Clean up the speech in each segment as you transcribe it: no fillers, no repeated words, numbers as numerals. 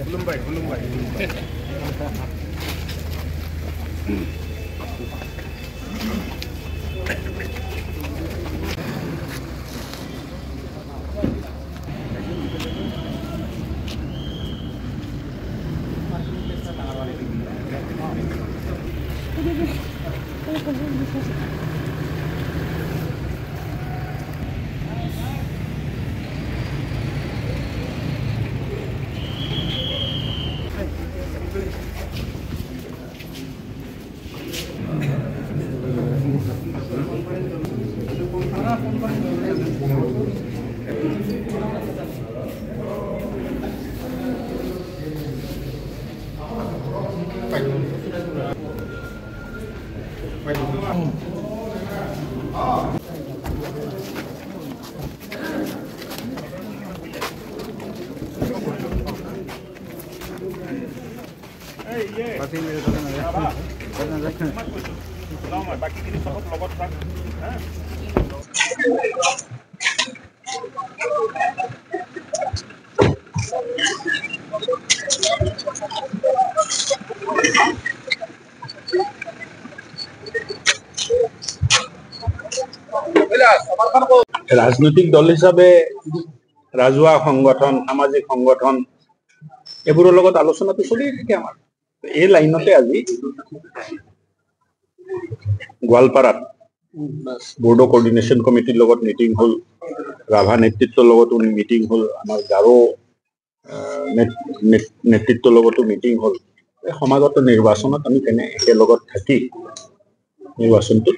Belum baik. ৰাজনৈতিক দল হিসাবে ৰাজহুৱা সংগঠন সামাজিক সংগঠন এবোৰৰ লগত আলোচনাটো চলি থাকে আমাৰ এই লাইনতে আজি গোৱালপাৰাত বৰ্ড কোঅৰ্ডিনেশ্যন কমিটিৰ লগত মিটিং হল ৰাভা নেতৃত্বৰ লগতো মিটিং হল আমাৰ গাৰো নেতৃত্বৰ লগতো মিটিং হল সমাগত নিৰ্বাচনত আমি কেনে একেলগত থাকি নিৰ্বাচনটো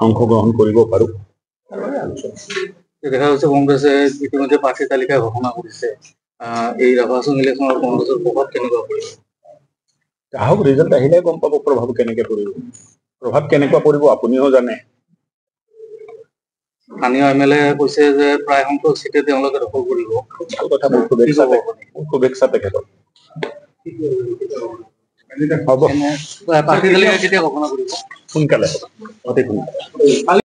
অংশগ্ৰহণ কৰিব পাৰো দেখা যাচ্ছে কংগ্ৰেসে ইতিমধ্যে প্ৰাৰ্থী তালিকা ঘোষণা কৰেছে এই ৰাভা আসাম ইলেকশনৰ কংগ্ৰেসেৰ প্ৰভাব কেনেকুৱা পৰিব আহক ৰিজাল্ট আহিলে গম পাব প্ৰভাৱ কেনেকৈ পৰিব আপুনিও জানে স্থানীয় এমএলএ কৈছে যে প্ৰায় সংখ্যক সিটে তেওঁলোকে দখল কৰিব ভাল কথা শুভেচ্ছা তেখেতক হ'ব প্ৰাৰ্থী তালিকা কেতিয়া ঘোষণা কৰিব সোনকালে অতি সোনকালে